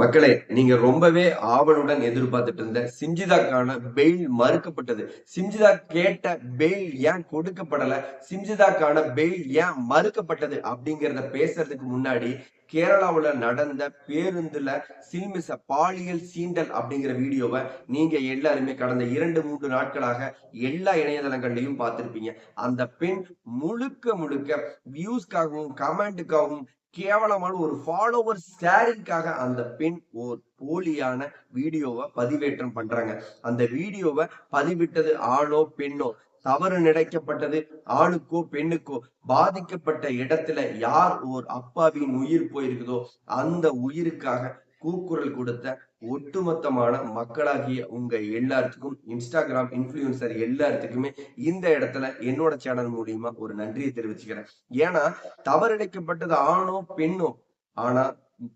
மக்களே, நீங்க ரொம்பவே ஆவலுடன் எதிர்பார்த்துட்டு இருந்த சிம்ஜிதாக்கான பெயில் மறுக்கப்பட்டது. சிம்ஜிதா கேட்ட பெயில் ஏன் கொடுக்கப்படல? சிம்ஜிதாக்கான பெயில் ஏன் மறுக்கப்பட்டது? அப்படிங்கிறத பேசுறதுக்கு முன்னாடி கேரளாவுல நடந்த பேருந்துல சில்மிச பாலியல் சீண்டல் அப்படிங்கிற வீடியோவை நீங்க எல்லாருமே கடந்த 2-3 நாட்களாக எல்லா இணையதளங்கள்லயும் பார்த்திருப்பீங்க. அந்த பெண் முழுக்க முழுக்க வியூஸ்க்காகவும் கமெண்ட்டுக்காகவும் கேவலமான ஒரு ஃபாலோவர் ஷேரிங்காக அந்த பெண் ஒரு போலியான வீடியோவை பதிவேற்றம் பண்றாங்க. அந்த வீடியோவை பதிவிட்டது ஆணோ பெண்ணோ, தவறு நினைக்கப்பட்டது ஆணுக்கோ பெண்ணுக்கோ, பாதிக்கப்பட்ட இடத்துல யார் ஓர் அப்பாவின் உயிர் போயிருக்குதோ அந்த உயிருக்காக கூக்குரல் கொடுத்த ஒட்டுமொத்தமான மக்களாகிய உங்க எல்லாத்துக்கும், இன்ஸ்டாகிராம் இன்ஃபுளுசர் எல்லாத்துக்குமே இந்த இடத்துல என்னோட சேனல் மூலியமா ஒரு நன்றியை தெரிவிச்சுக்கிறேன். ஏன்னா தவறிழைக்கப்பட்டது ஆணோ பெண்ணோ, ஆனா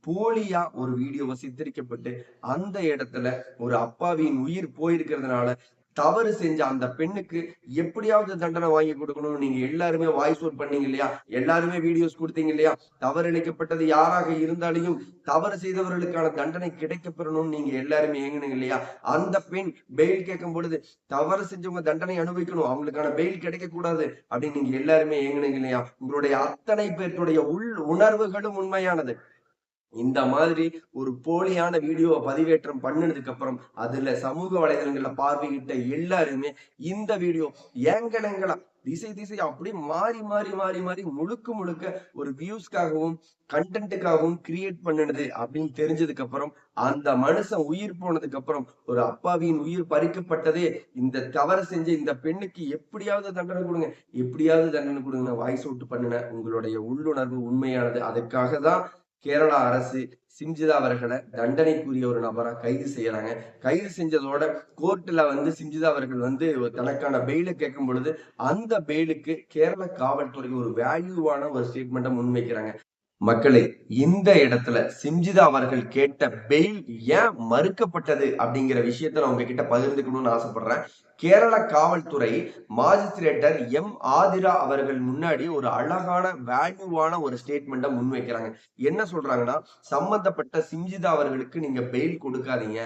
போலியா ஒரு வீடியோவை சித்தரிக்கப்பட்டு அந்த இடத்துல ஒரு அப்பாவின் உயிர் போயிருக்கிறதுனால தவறு செஞ்ச அந்த பெண்ணுக்கு எப்படியாவது தண்டனை வாங்கி கொடுக்கணும். நீங்க எல்லாருமே வாய்ஸ் அவுட் பண்ணீங்க இல்லையா? எல்லாருமே வீடியோஸ் கொடுத்தீங்க இல்லையா? தவறு இழைக்கப்பட்டது யாராக இருந்தாலும் தவறு செய்தவர்களுக்கான தண்டனை கிடைக்க பெறணும்னு நீங்க எல்லாருமே ஏங்குனீங்க இல்லையா? அந்த பெண் பெயில் கேட்கும் பொழுது தவறு செஞ்சவங்க தண்டனை அனுபவிக்கணும், அவங்களுக்கான பெயில் கிடைக்க கூடாது அப்படின்னு நீங்க எல்லாருமே ஏங்குனீங்க இல்லையா? உங்களுடைய அத்தனை பேருடைய உள் உணர்வுகளும் உண்மையானது. இந்த மாதிரி ஒரு போலியான வீடியோவை பதிவேற்றம் பண்ணதுக்கு அப்புறம் அதுல சமூக வலைதளங்கள்ல பார்வையிட்ட எல்லாருமே இந்த வீடியோ ஏங்கலங்களா திசை திசை அப்படி மாறி மாறி மாறி மாறி முழுக்க முழுக்க ஒரு வியூஸ்க்காகவும் கண்டென்ட்டுக்காகவும் கிரியேட் பண்ணுனது அப்படின்னு தெரிஞ்சதுக்கு அப்புறம் அந்த மனுஷன் உயிர் போனதுக்கு அப்புறம் ஒரு அப்பாவின் உயிர் பறிக்கப்பட்டதே இந்த தவறு செஞ்ச இந்த பெண்ணுக்கு எப்படியாவது தண்டனை கொடுங்க, எப்படியாவது தண்டனை கொடுங்க வாய்ஸ் அவுட் பண்ணுன உங்களுடைய உள்ளுணர்வு உண்மையானது. அதுக்காக தான் கேரளா அரசு சிம்ஜிதா அவர்களை தண்டனைக்குரிய ஒரு நபரா கைது செய்யறாங்க. கைது செஞ்சதோட கோர்ட்ல சிம்ஜிதா அவர்கள் தனக்கான பெயில கேட்கும் பொழுது அந்த பெயிலுக்கு கேரள காவல்துறை ஒரு வேல்யூவான ஒரு ஸ்டேட்மெண்ட்டை முன்வைக்கிறாங்க. மக்களே, இந்த இடத்துல சிம்ஜிதா அவர்கள் கேட்ட பெயில் ஏன் மறுக்கப்பட்டது அப்படிங்கிற விஷயத்த நான் உங்ககிட்ட பகிர்ந்துக்கணும்னு ஆசைப்படுறேன். கேரள காவல்துறை மாஜிஸ்ட்ரேட்டர் ஆதிரா அவர்கள் முன்னாடி ஒரு அழகான வேல்யூவான ஒரு ஸ்டேட்மெண்ட்டை முன்வைக்கிறாங்க. என்ன சொல்றாங்கன்னா, சம்பந்தப்பட்ட சிம்ஜிதா அவர்களுக்கு நீங்க பெயில் கொடுக்காதீங்க.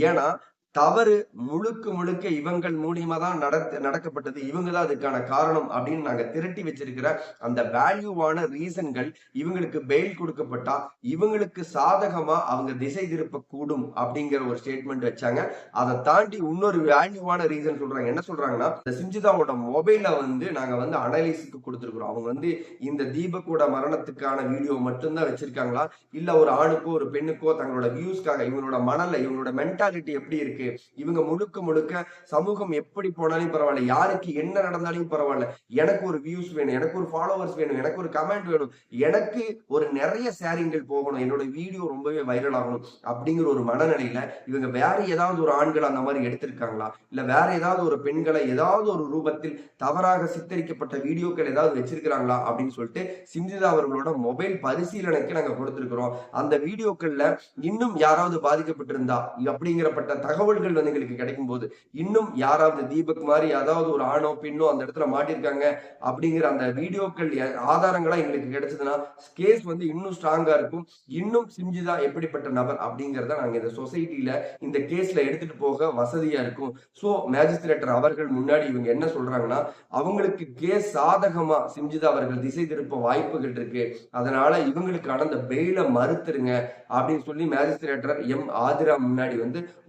ஏன்னா தவறு முழுக்க முழுக்க இவங்கள் மூலியமா தான் நடக்கப்பட்டது, இவங்க தான் அதுக்கான காரணம் அப்படின்னு நாங்க திரட்டி வச்சிருக்கிற அந்த வேல்யூவான ரீசன்கள் இவங்களுக்கு பெயில் கொடுக்கப்பட்டா இவங்களுக்கு சாதகமா அவங்க திசை திருப்ப கூடும் அப்படிங்கிற ஒரு ஸ்டேட்மெண்ட் வச்சாங்க. அதை தாண்டி இன்னொரு வேல்யூவான ரீசன் சொல்றாங்க. என்ன சொல்றாங்கன்னா, இந்த சிம்ஜிதாவோட மொபைல நாங்க அனலைஸுக்கு கொடுத்துருக்கிறோம். அவங்க இந்த தீபக்கோட மரணத்துக்கான வீடியோ மட்டும்தான் வச்சிருக்காங்களா, இல்ல ஒரு ஆணுக்கோ ஒரு பெண்ணுக்கோ தங்களோட வியூஸ்க்காக இவங்களோட மனநிலை இவங்களோட மென்டாலிட்டி எப்படி இருக்கு, இவங்க முழுக்க முழுக்க சமூகம் எப்படி போனாலும் பரவாயில்ல, யாருக்கு என்ன நடந்தாலும் பரவாயில்ல, எனக்கு ஒரு வியூஸ் வேணும், எனக்கு ஒரு ஃபாலோவர்ஸ் வேணும், எனக்கு ஒரு கமெண்ட் வேணும், எனக்கு ஒரு நிறைய ஷேரிங்கள் போகணும், என்னோட வீடியோ ரொம்பவே வைரல் ஆகணும் அப்படிங்கிற ஒரு மனநிலையில இவங்க வேற ஏதாவது ஒரு ஆண்கள் அந்த மாதிரி எடுத்திருக்காங்களா, இல்ல வேற ஏதாவது ஒரு பெண்களை ஏதாவது ஒரு ரூபத்தில் தவறாக சித்தரிக்கப்பட்ட வீடியோக்கள் ஏதாவது வச்சிருக்கிறாங்களா அப்படின்னு சொல்லிட்டு சிம்ஜிதா அவர்களோட மொபைல் பரிசீலனைக்கு நாங்க கொடுத்திருக்கிறோம். அந்த வீடியோக்கள்ல இன்னும் யாராவது பாதிக்கப்பட்டிருந்தா அப்படிங்கிறப்பட்ட தகவல்கள் எங்களுக்கு கிடைக்கும் போது இன்னும் யாராவது தீபக் மாதிரி ஏதாவது ஒரு ஆணோ பெண்ணோ அந்த இடத்துல மாட்டிருக்காங்க அப்படிங்கிற அந்த வீடியோக்கள் ஆதாரங்களா எங்களுக்கு கிடைச்சதுன்னா கேஸ் இன்னும் ஸ்ட்ராங்கா இருக்கும். இன்னும் சிம்ஜிதா எப்படிப்பட்ட நபர் அப்படிங்கறத நாங்க இந்த சொசைட்டில இந்த கேஸ்ல எடுத்துட்டு போக வசதியா இருக்கும். சோ மேஜிஸ்ட்ரேட்டர் அவர்கள் முன்னாடி இவங்க என்ன சொல்றாங்கன்னா, அவங்களுக்கு கேஸ் சாதகமா சிம்ஜிதா அவர்கள் திசை திருப்ப வாய்ப்புகள் இருக்கு, அதனால இவங்களுக்கான அந்த பெயில மறுத்துருங்க அப்படின்னு சொல்லி மேஜிஸ்ட்ரேட்டர் ஆதிரா முன்னாடி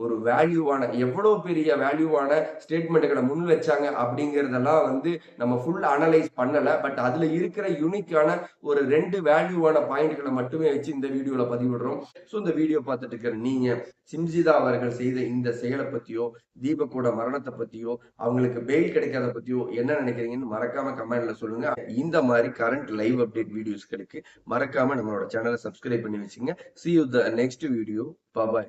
ஒரு வேல்யூவான எவ்வளவு பெரிய வேல்யூவான ஸ்டேட்மெண்ட்களை முன் வச்சாங்க அப்படிங்கறதெல்லாம் நம்ம ஃபுல் அனலைஸ் பண்ணல. பட் அதுல இருக்கிற யூனிக்கான ஒரு 2 வேல்யூவான பாயிண்ட்களை மட்டுமே வச்சு இந்த வீடியோல பதிவிடுறோம். சோ இந்த வீடியோ பார்த்துட்டு இருக்கிற நீங்க சிம்ஜிதா அவர்கள் செய்த இந்த செயலை பத்தியோ, தீபக்கோட மரணத்தை பத்தியோ, அவங்களுக்கு பெயில் கிடைக்காத பத்தியோ என்ன நினைக்கிறீங்கன்னு மறக்காம கமெண்ட்ல சொல்லுங்க. இந்த மாதிரி கரண்ட் லைவ் அப்டேட் வீடியோஸ்களுக்கு மறக்காம நம்மளோட சேனலை சப்ஸ்கிரைப் பண்ணி வச்சுங்க. See you the next video. Bye bye.